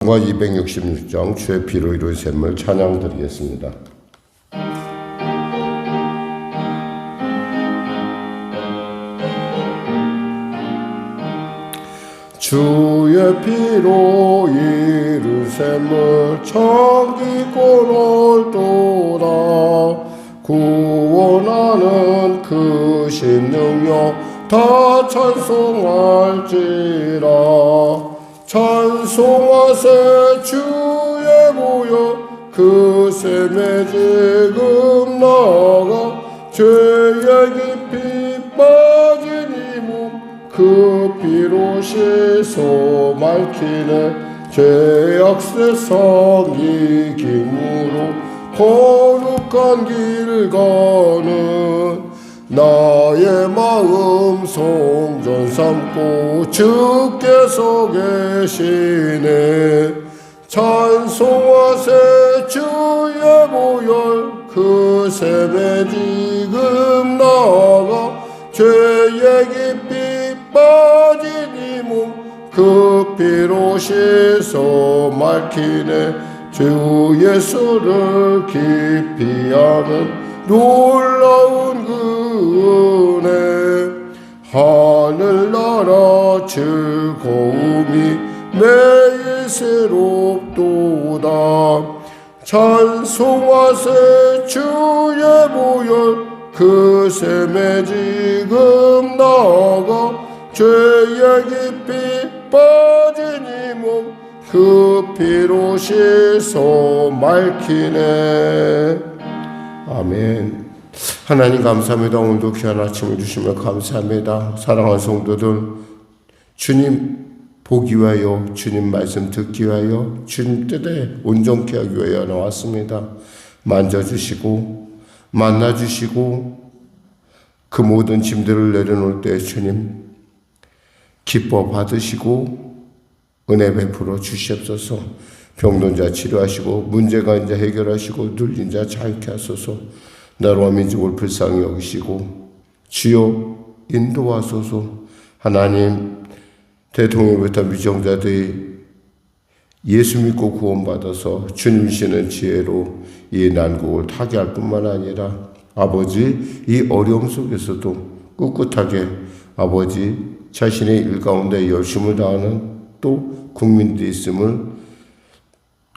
찬송가 266장 주의 피로 이룬 샘을 찬양 드리겠습니다. 주의 피로 이룬 샘을 청기고 놀도다. 구원하는 그 신능력 다 찬송할지라. 찬송하세 주의 보혈 그 샘에 지금 나가. 죄의 깊이 빠진 이 몸 그 피로 씻어 맑히네. 죄악 세상 이김으로 거룩한 길 가는 나의 마음 성전 삼고 주께서 계시네. 찬송하세 주의 보혈 그 샘에 지금 나가. 죄의 깊이 빠진 이 몸 그 피로 씻어 맑히네. 주 예수를 깊이 아는 놀라운 그 은혜. 하늘나라 즐거움이 매일 새롭도다. 찬송하세 주의 보혈 그 샘에 지금 나가. 죄의 깊이 빠진 이 몸 그 피로 씻어 맑히네. 아멘. 하나님 감사합니다. 오늘도 귀한 아침을 주시며 감사합니다. 사랑하는 성도들, 주님 보기 위하여, 주님 말씀 듣기 위하여, 주님 뜻에 온전케 하기 위하여 나왔습니다. 만져주시고 만나주시고 그 모든 짐들을 내려놓을 때 주님 기뻐 받으시고 은혜 베풀어 주시옵소서. 병든 자 치료하시고 문제가 이제 해결하시고 눌린 자 자유케 하소서. 나라와 민족을 불쌍히 여기시고 주여 인도하소서. 하나님, 대통령부터 미정자들이 예수 믿고 구원받아서 주님이시는 지혜로 이 난국을 타개할 뿐만 아니라 아버지 이 어려움 속에서도 꿋꿋하게 아버지 자신의 일 가운데 열심을 다하는 또 국민들이 있음을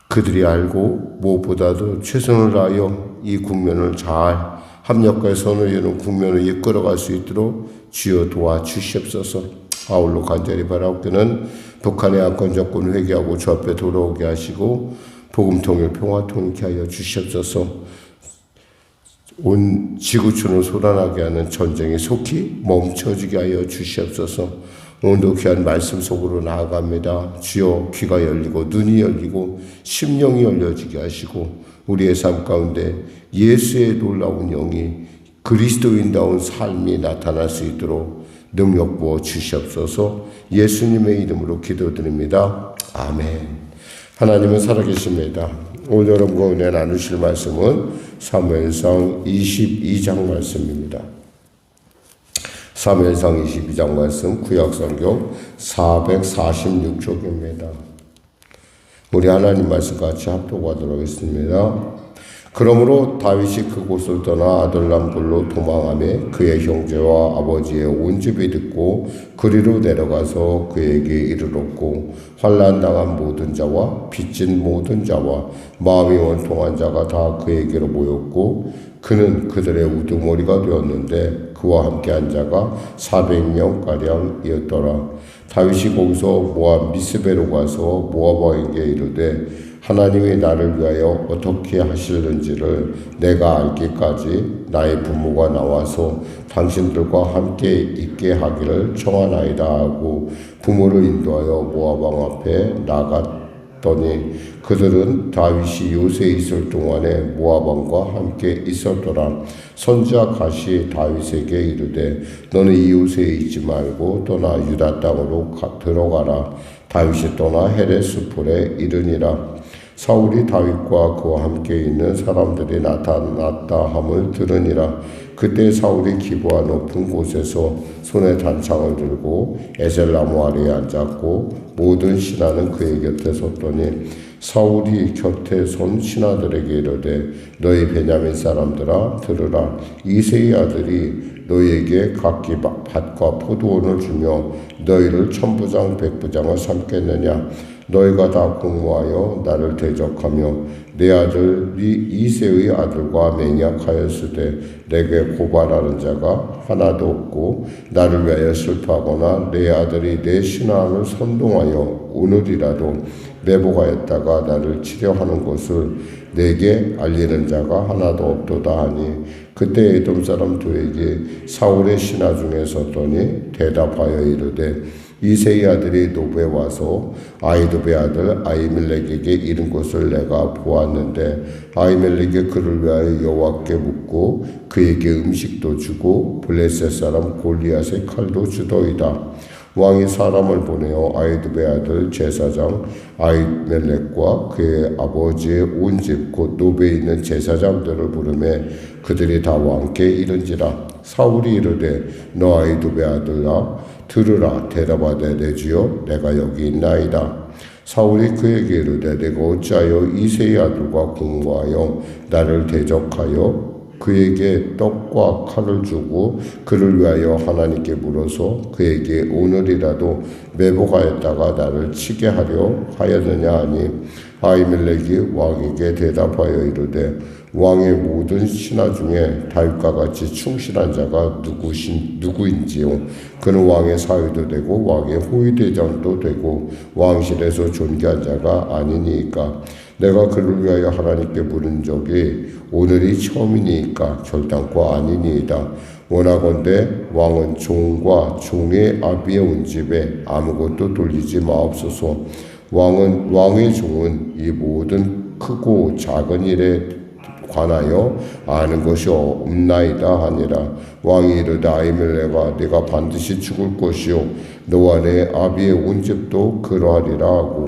그들이 알고 무엇보다도 최선을 다하여 이 국면을 잘 합력과 선을 이루는 국면을 이끌어갈 수 있도록 주여 도와주시옵소서. 아울러 간절히 바라옵기는 북한의 안건 정권 회개하고 주 앞에 돌아오게 하시고 복음 통일 평화 통일케 하여 주시옵소서. 온 지구촌을 소란하게 하는 전쟁이 속히 멈춰지게 하여 주시옵소서. 오늘도 귀한 말씀 속으로 나아갑니다. 주여 귀가 열리고 눈이 열리고 심령이 열려지게 하시고 우리의 삶 가운데 예수의 놀라운 영이 그리스도인다운 삶이 나타날 수 있도록 능력 부어 주시옵소서. 예수님의 이름으로 기도드립니다. 아멘. 하나님은 살아계십니다. 오늘 여러분과 은혜 나누실 말씀은 사무엘상 22장 말씀입니다. 사무엘상 22장 말씀 구약성경 446쪽입니다. 우리 하나님 말씀 같이 합독하도록 하겠습니다. 그러므로 다윗이 그곳을 떠나 아둘람굴로 도망하며 그의 형제와 아버지의 온 집이 듣고 그리로 내려가서 그에게 이르렀고 환난당한 모든 자와 빚진 모든 자와 마음이 원통한 자가 다 그에게로 모였고 그는 그들의 우두머리가 되었는데 그와 함께한 자가 400명가량이었더라. 다윗이 거기서 모압 미스베로 가서 모압 왕에게 이르되 하나님이 나를 위하여 어떻게 하실는지를 내가 알기까지 나의 부모가 나와서 당신들과 함께 있게 하기를 청하나이다 하고 부모를 인도하여 모압 왕 앞에 나갔더니 그들은 다윗이 요새에 있을 동안에 모압 왕과 함께 있었더라. 선지자 갓이 다윗에게 이르되 너는 이 요새에 있지 말고 떠나 유다 땅으로 들어가라. 다윗이 떠나 헤레스풀에 이르니라. 사울이 다윗과 그와 함께 있는 사람들이 나타났다 함을 들으니라. 그때 사울이 기브아 높은 곳에서 손에 단창을 들고 에셀나무 아래에 앉았고 모든 신하는 그의 곁에 섰더니 사울이 곁에 선 신하들에게 이르되 너희 베냐민 사람들아 들으라. 이새의 아들이 너희에게 각기 밭과 포도원을 주며 너희를 천부장 백부장을 삼겠느냐. 너희가 다 공모하여 나를 대적하며 내 아들이 이새의 아들과 맹약하였으되 내게 고발하는 자가 하나도 없고 나를 위하여 슬퍼하거나 내 아들이 내 신하를 선동하여 오늘이라도 매복하였다가 나를 치려하는 것을 내게 알리는 자가 하나도 없도다 하니 그때 에돔 사람 도에게 사울의 신하 중에 섰더니 대답하여 이르되 이새의 아들이 노브에 와서 아히두베 아들 아히멜렉에게 이른 것을 내가 보았는데 아히멜렉이 그를 위하여 여호와께 묻고 그에게 음식도 주고 블레셋 사람 골리앗의 칼도 주더이다. 왕이 사람을 보내어 아히두베 아들 제사장 아히멜렉과 그의 아버지의 온 집 곧 노베에 있는 제사장들을 부르매 그들이 다 왕께 이른지라. 사울이 이르되 너 아히두베 아들아 들으라. 대답하되 내 주여 내가 여기 있나이다. 사울이 그에게 이르되 내가 어찌하여 이새의 아들과 공모하여 나를 대적하여 그에게 떡과 칼을 주고 그를 위하여 하나님께 물어서 그에게 오늘이라도 매복하였다가 나를 치게 하려 하였느냐 하니 아히멜렉이 왕에게 대답하여 이르되 왕의 모든 신하 중에 다윗과 같이 충실한 자가 누구인지요. 그는 왕의 사위도 되고 왕의 호위대장도 되고 왕실에서 존귀한 자가 아니니까. 내가 그를 위하여 하나님께 물은 적이 오늘이 처음이니까 결단코 아니니이다. 원하건대 왕은 종과 종의 아비의 온 집에 아무것도 돌리지 마옵소서. 왕의 종은 이 모든 크고 작은 일에 관하여 아는 것이 없나이다 하니라. 왕이 이르되 아히멜렉아 네가 반드시 죽을 것이요 너와 내 아비의 온 집도 그러하리라 하고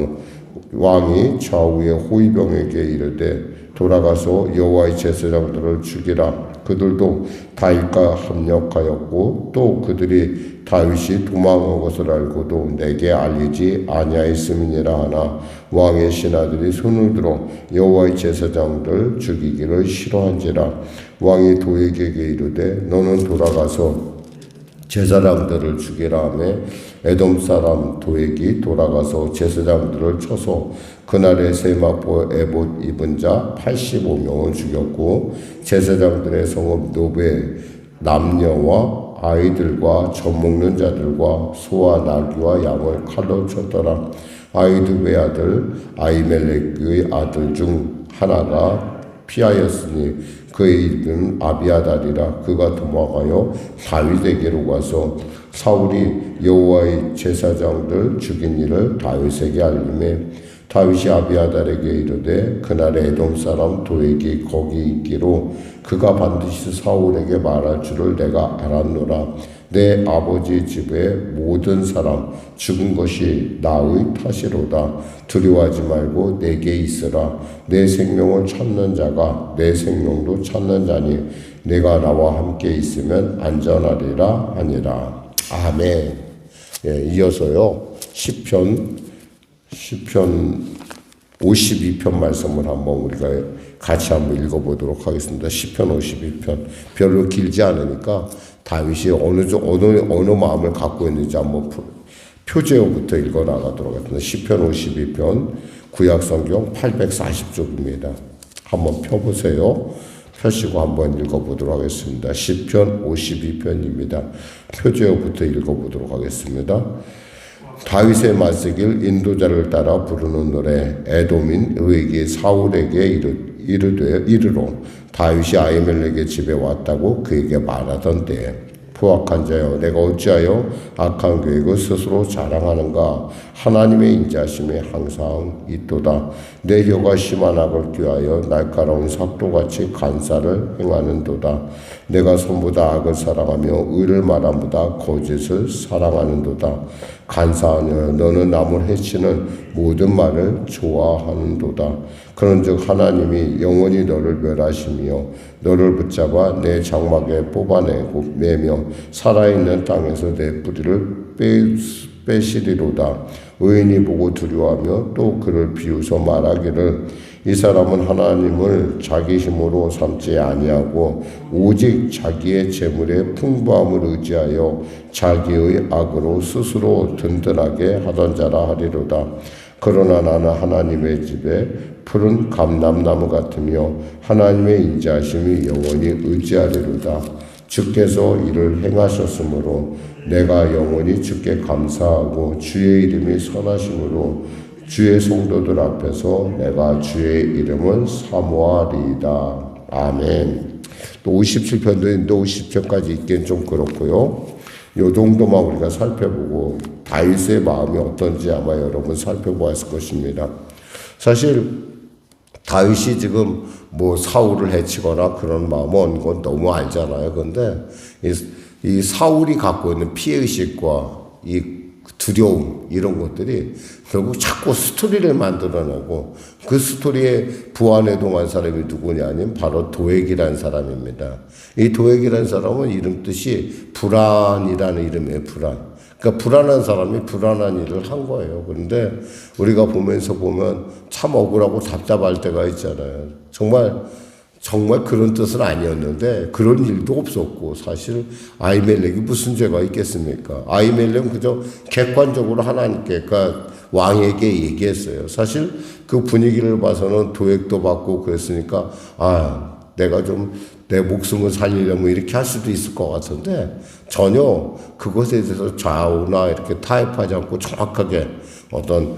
왕이 좌우의 호위병에게 이르되 돌아가서 여호와의 제사장들을 죽이라. 그들도 다윗과 합력하였고 또 그들이 다윗이 도망한 것을 알고도 내게 알리지 아니하였음이니라 하나 왕의 신하들이 손을 들어 여호와의 제사장들 죽이기를 싫어한지라. 왕이 도에게 이르되 너는 돌아가서 제사장들을 죽이라 하며 에돔 사람 도액이 돌아가서 제사장들을 쳐서 그날에 세마포 에봇 입은 자 85명을 죽였고 제사장들의 성읍 노베 남녀와 아이들과 젖먹는 자들과 소와 나귀와 양을 칼로 쳤더라. 아히두베 아들 아히멜렉의 아들 중 하나가 피하였으니 그의 이름은 아비아달이라. 그가 도망하여 다윗에게로 가서 사울이 여호와의 제사장들 죽인 일을 다윗에게 알림해 다윗이 아비아달에게 이르되 그날에 에돔 사람 도액이 거기 있기로 그가 반드시 사울에게 말할 줄을 내가 알았노라. 내 아버지 집의 모든 사람 죽은 것이 나의 탓이로다. 두려워하지 말고 내게 있으라. 내 생명을 찾는 자가 내 생명도 찾는 자니 내가 나와 함께 있으면 안전하리라 하니라. 아멘. 예, 이어서요 시편 52편 말씀을 한번 우리가 같이 한번 읽어보도록 하겠습니다. 시편 52편 별로 길지 않으니까 다윗이 어느 마음을 갖고 있는지 한번 표제어부터 읽어 나가도록 하겠습니다. 시편 52편 구약성경 840쪽입니다. 한번 펴보세요. 펴시고 한번 읽어보도록 하겠습니다. 시편 52편입니다. 표제어부터 읽어보도록 하겠습니다. 다윗의 맞서길 인도자를 따라 부르는 노래. 에돔인 의기 사울에게 이르러 다윗이 아히멜렉의 집에 왔다고 그에게 말하던 때에 포악한 자여 내가 어찌하여 악한 계획을 스스로 자랑하는가. 하나님의 인자심이 항상 있도다. 내 혀가 심한 악을 꾀하여 날카로운 삭도같이 간사를 행하는도다. 내가 손보다 악을 사랑하며 의를 말함보다 거짓을 사랑하는도다. 간사하여 너는 남을 해치는 모든 말을 좋아하는도다. 그런즉 하나님이 영원히 너를 멸하시며 너를 붙잡아 내 장막에 뽑아내고 매며 살아있는 땅에서 내 뿌리를 빼시리로다. 의인이 보고 두려워하며 또 그를 비웃어 말하기를 이 사람은 하나님을 자기 힘으로 삼지 아니하고 오직 자기의 재물의 풍부함을 의지하여 자기의 악으로 스스로 든든하게 하던 자라 하리로다. 그러나 나는 하나님의 집에 푸른 감람나무 같으며 하나님의 인자하심이 영원히 의지하리로다. 주께서 이를 행하셨으므로 내가 영원히 주께 감사하고 주의 이름이 선하심으로 주의 성도들 앞에서 내가 주의 이름을 사모하리이다. 아멘. 또 57편도 있는데 50편까지 읽기엔 좀 그렇고요. 요 정도만 우리가 살펴보고 다윗의 마음이 어떤지 아마 여러분 살펴보았을 것입니다. 사실 다윗이 지금 뭐 사울을 해치거나 그런 마음은 건 너무 알잖아요. 그런데 이 사울이 갖고 있는 피해의식과 이 두려움 이런 것들이 결국 자꾸 스토리를 만들어내고 그 스토리에 부안해동한 사람이 누구냐면 바로 도액이라는 사람입니다. 이 도액이라는 사람은 이름 뜻이 불안이라는 이름이에요. 불안. 그러니까 불안한 사람이 불안한 일을 한 거예요. 그런데 우리가 보면서 보면 참 억울하고 답답할 때가 있잖아요. 정말 그런 뜻은 아니었는데 그런 일도 없었고 사실 아히멜렉이 무슨 죄가 있겠습니까? 아히멜렉은 그저 객관적으로 하나님께 그러니까 왕에게 얘기했어요. 사실 그 분위기를 봐서는 도액도 받고 그랬으니까 내가 좀 내 목숨을 살리려면 이렇게 할 수도 있을 것 같은데 전혀 그것에 대해서 좌우나 이렇게 타협하지 않고 정확하게 어떤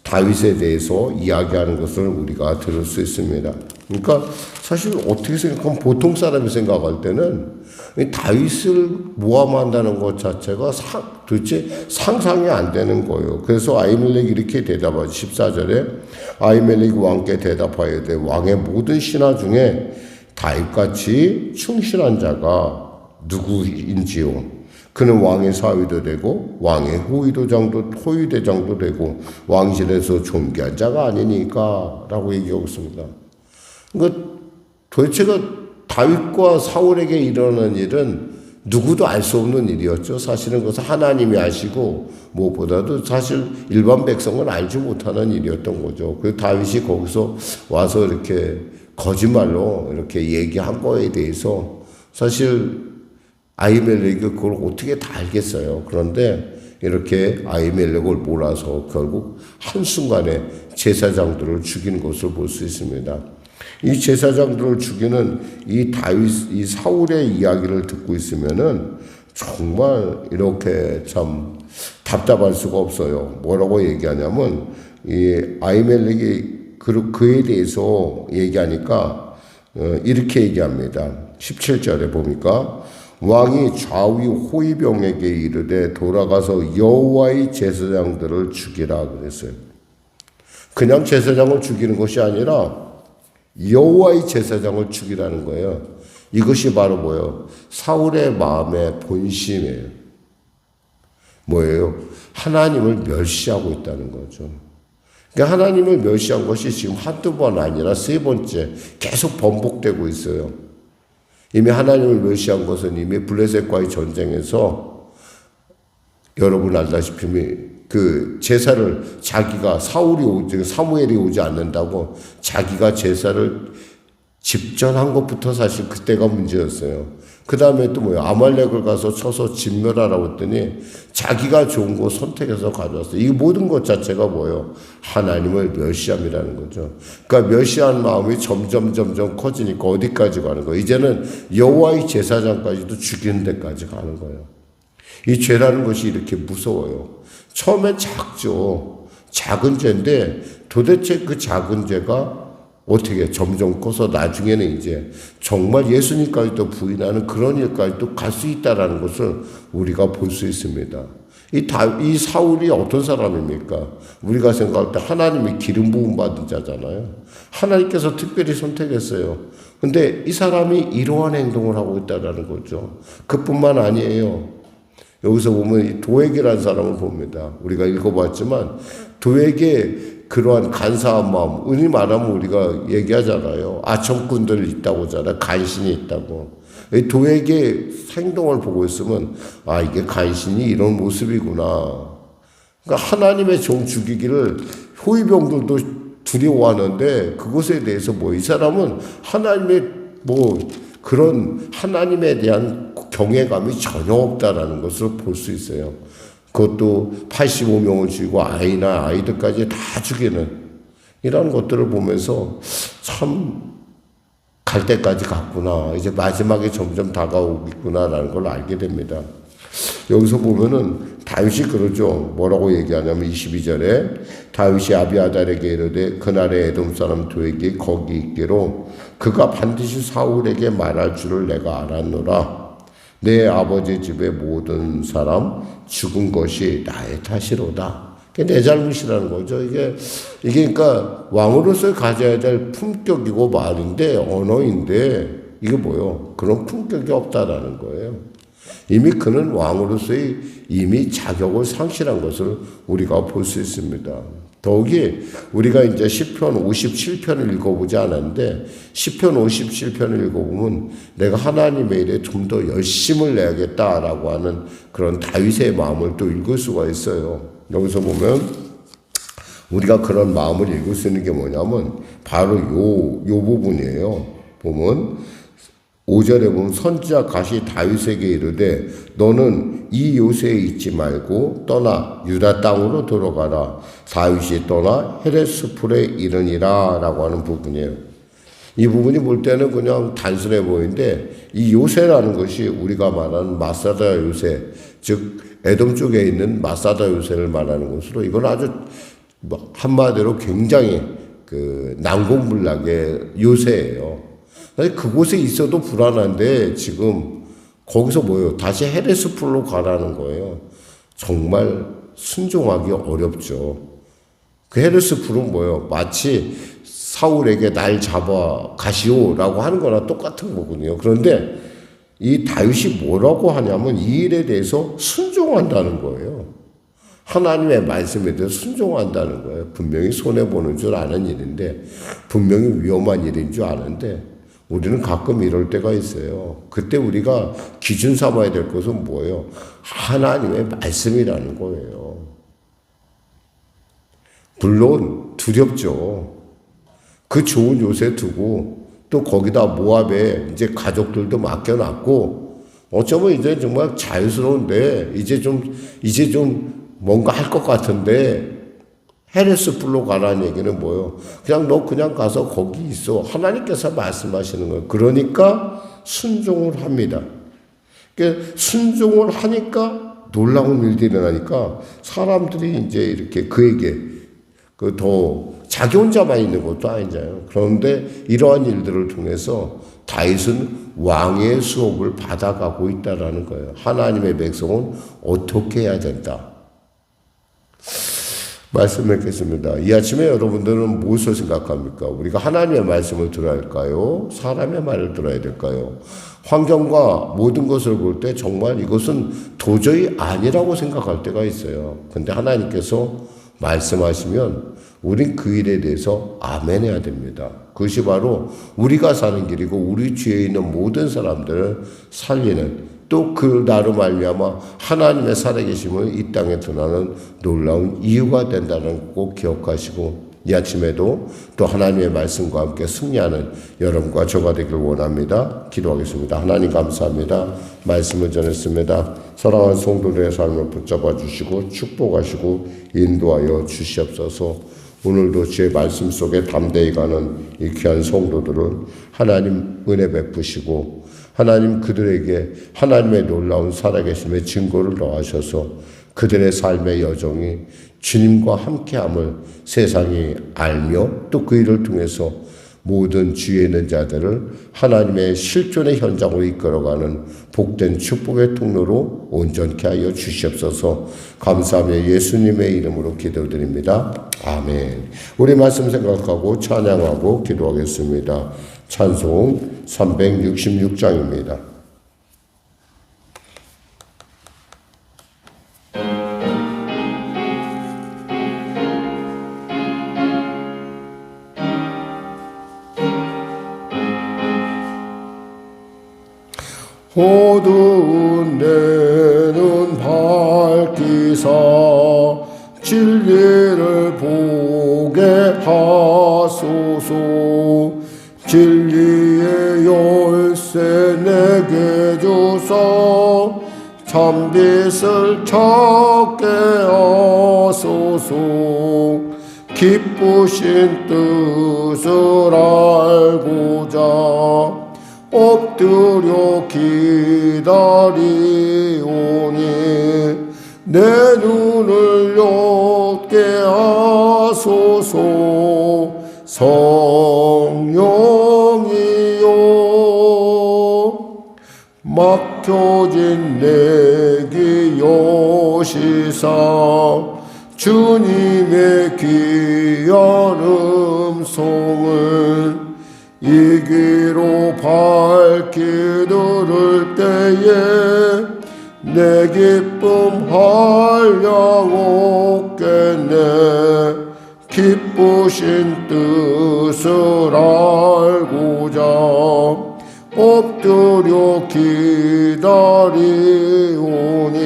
다윗에 대해서 이야기하는 것을 우리가 들을 수 있습니다. 그러니까 사실 어떻게 생각하면 보통 사람이 생각할 때는 다윗을 모함한다는 것 자체가 도대체 상상이 안 되는 거예요. 그래서 아히멜렉이 이렇게 대답하죠. 14절에 아히멜렉이 왕께 대답하여 되 왕의 모든 신하 중에 다윗같이 충실한 자가 누구인지요. 그는 왕의 사위도 되고 왕의 호위대장도 되고 왕실에서 존귀한 자가 아니니까 라고 얘기하고 있습니다. 그러니까 도대체가 다윗과 사울에게 일어난 일은 누구도 알 수 없는 일이었죠. 사실은 그것은 하나님이 아시고 무엇보다도 사실 일반 백성은 알지 못하는 일이었던 거죠. 그 다윗이 거기서 와서 이렇게 거짓말로 이렇게 얘기한 거에 대해서 사실 아히멜렉이 그걸 어떻게 다 알겠어요. 그런데 이렇게 아히멜렉을 몰아서 결국 한순간에 제사장들을 죽이는 것을 볼 수 있습니다. 이 제사장들을 죽이는 이 사울의 이야기를 듣고 있으면은 정말 이렇게 참 답답할 수가 없어요. 뭐라고 얘기하냐면 이 아히멜렉이 그에 대해서 얘기하니까 이렇게 얘기합니다. 17절에 보니까 왕이 좌위 호위병에게 이르되 돌아가서 여호와의 제사장들을 죽이라 그랬어요. 그냥 제사장을 죽이는 것이 아니라 여호와의 제사장을 죽이라는 거예요. 이것이 바로 뭐예요? 사울의 마음의 본심이에요. 뭐예요? 하나님을 멸시하고 있다는 거죠. 그러니까 하나님을 멸시한 것이 지금 한두 번 아니라 세 번째 계속 번복되고 있어요. 이미 하나님을 멸시한 것은 이미 블레셋과의 전쟁에서 여러분 알다시피 그 제사를 자기가 사무엘이 오지 않는다고 자기가 제사를 집전한 것부터 사실 그때가 문제였어요. 그 다음에 또 뭐예요? 아말렉을 가서 쳐서 진멸하라고 했더니 자기가 좋은 거 선택해서 가져왔어요. 이 모든 것 자체가 뭐예요? 하나님을 멸시함이라는 거죠. 그러니까 멸시한 마음이 점점 커지니까 어디까지 가는 거예요? 이제는 여호와의 제사장까지도 죽이는 데까지 가는 거예요. 이 죄라는 것이 이렇게 무서워요. 처음엔 작죠. 작은 죄인데 도대체 그 작은 죄가 어떻게 점점 커서 나중에는 이제 정말 예수님까지도 부인하는 그런 일까지도 갈 수 있다는 것을 우리가 볼 수 있습니다. 이 사울이 어떤 사람입니까? 우리가 생각할 때 하나님이 기름 부음 받은 자잖아요. 하나님께서 특별히 선택했어요. 근데 이 사람이 이러한 행동을 하고 있다는 거죠. 그뿐만 아니에요. 여기서 보면 이 도액이라는 사람을 봅니다. 우리가 읽어봤지만 도액의 그러한 간사한 마음, 은히 말하면 우리가 얘기하잖아요. 아첨꾼들 있다고 하잖아요. 간신이 있다고. 이 도액의 행동을 보고 있으면 아, 이게 간신이 이런 모습이구나. 그러니까 하나님의 종 죽이기를 호위병들도 두려워하는데 그것에 대해서 이 사람은 하나님의 그런 하나님에 대한 경외감이 전혀 없다라는 것을 볼 수 있어요. 그것도 85명을 죽이고 아이나 아이들까지 다 죽이는 이런 것들을 보면서 참 갈 때까지 갔구나. 이제 마지막에 점점 다가오고 있구나라는 걸 알게 됩니다. 여기서 보면은 다윗이 그러죠. 뭐라고 얘기하냐면 22절에 다윗이 아비아달에게 이르되 그날의 에돔 사람 도에게 거기 있기로 그가 반드시 사울에게 말할 줄을 내가 알았노라. 내 아버지 집의 모든 사람 죽은 것이 나의 탓이로다. 내 잘못이라는 거죠. 이게 그러니까 왕으로서 가져야 될 품격이고 말인데 언어인데 이게 뭐요? 그런 품격이 없다라는 거예요. 이미 그는 왕으로서의 이미 자격을 상실한 것을 우리가 볼 수 있습니다. 더욱이 우리가 이제 시편 57편을 읽어보지 않았는데 시편 57편을 읽어보면 내가 하나님의 일에 좀 더 열심을 내야겠다라고 하는 그런 다윗의 마음을 또 읽을 수가 있어요. 여기서 보면 우리가 그런 마음을 읽을 수 있는 게 뭐냐면 바로 요 부분이에요. 보면 5절에 보면 선지자 갓이 다윗에게 이르되 너는 이 요새에 있지 말고 떠나 유다 땅으로 들어가라. 다윗이 떠나 헤레스풀에 이르니라 라고 하는 부분이에요. 이 부분이 볼 때는 그냥 단순해 보이는데 이 요새라는 것이 우리가 말하는 마사다 요새, 즉 에돔 쪽에 있는 마사다 요새를 말하는 것으로 이건 아주 한마디로 굉장히 난공불락의 요새예요. 그곳에 있어도 불안한데 지금 거기서 다시 헤레스풀로 가라는 거예요. 정말 순종하기 어렵죠. 그 헤레스풀은 마치 사울에게 날 잡아 가시오라고 하는 거나 똑같은 거거든요. 그런데 이 다윗이 뭐라고 하냐면 이 일에 대해서 순종한다는 거예요. 하나님의 말씀에 대해서 순종한다는 거예요. 분명히 손해보는 줄 아는 일인데 분명히 위험한 일인 줄 아는데 우리는 가끔 이럴 때가 있어요. 그때 우리가 기준 삼아야 될 것은 뭐예요? 하나님의 말씀이라는 거예요. 물론 두렵죠. 그 좋은 요새 두고 또 거기다 모압에 이제 가족들도 맡겨놨고 어쩌면 이제 정말 자유스러운데 이제 좀 뭔가 할 것 같은데 헤레스풀로 가라는 얘기는 뭐예요? 그냥 너 그냥 가서 거기 있어. 하나님께서 말씀하시는 거예요. 그러니까 순종을 합니다. 그러니까 순종을 하니까 놀라운 일들이 일어나니까 사람들이 이제 이렇게 그에게 더 자기 혼자만 있는 것도 아니잖아요. 그런데 이러한 일들을 통해서 다윗은 왕의 수업을 받아가고 있다라는 거예요. 하나님의 백성은 어떻게 해야 된다. 말씀드리겠습니다. 이 아침에 여러분들은 무엇을 생각합니까? 우리가 하나님의 말씀을 들어야 할까요? 사람의 말을 들어야 될까요? 환경과 모든 것을 볼 때 정말 이것은 도저히 아니라고 생각할 때가 있어요. 근데 하나님께서 말씀하시면 우린 그 일에 대해서 아멘 해야 됩니다. 그것이 바로 우리가 사는 길이고 우리 주위에 있는 모든 사람들을 살리는 또 그 나로 말미암아 하나님의 살아계심을 이 땅에 드러나는 놀라운 이유가 된다는 거 꼭 기억하시고 이 아침에도 또 하나님의 말씀과 함께 승리하는 여러분과 저가 되길 원합니다. 기도하겠습니다. 하나님 감사합니다. 말씀을 전했습니다. 사랑하는 성도들의 삶을 붙잡아 주시고 축복하시고 인도하여 주시옵소서. 오늘도 주의 말씀 속에 담대히 가는 이 귀한 성도들을 하나님 은혜 베푸시고 하나님 그들에게 하나님의 놀라운 살아계심의 증거를 더하셔서 그들의 삶의 여정이 주님과 함께함을 세상이 알며 또 그 일을 통해서 모든 주위에 있는 자들을 하나님의 실존의 현장으로 이끌어가는 복된 축복의 통로로 온전케 하여 주시옵소서. 감사하며 예수님의 이름으로 기도드립니다. 아멘. 우리 말씀 생각하고 찬양하고 기도하겠습니다. 찬송 366장입니다. 어두운 내 눈 밝히사 진리를 보게 하소서. 진리의 열쇠 내게 주사 참빛을 찾게 하소서. 기쁘신 뜻을 알고자 엎드려 기다리오니 내 눈을 엿게 하소서. 성령이여 막혀진 내 귀 여시사 주님의 귀한 음성을 이 귀로 밝히 들을 때에 내 기쁨 한량 없겠네. 기쁘신 뜻을 알고자 엎드려 기다리오니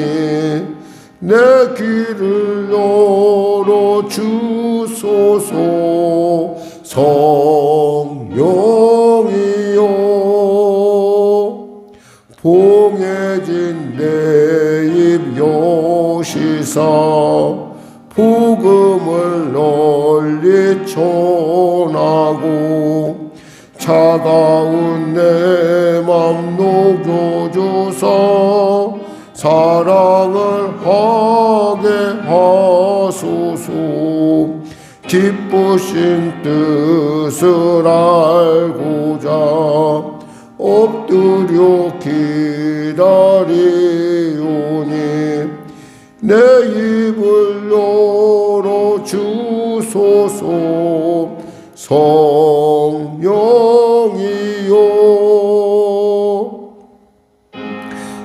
내 귀를 열어 주소서. 성령이여 봉해진 내 입 여시사 복음을 널리 전하고 차가운 내 맘 녹여주사 사랑을 하게 하소서. 기쁘신 뜻을 알고자 엎드려 기다리오니 내 입을 열어 주소서. 성령이여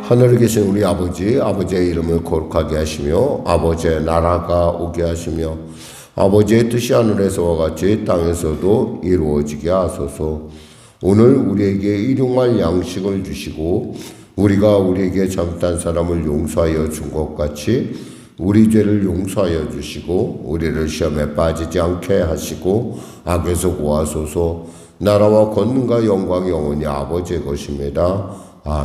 하늘에 계신 우리 아버지의 이름을 거룩하게 하시며 아버지의 나라가 오게 하시며 아버지의 뜻이 하늘에서와 같이 땅에서도 이루어지게 하소서. 오늘 우리에게 일용할 양식을 주시고 우리가 우리에게 잘못한 사람을 용서하여 준 것 같이 우리 죄를 용서하여 주시고 우리를 시험에 빠지지 않게 하시고 악에서 구하소서. 나라와 권능과 영광이 영원히 아버지의 것입니다. 아멘.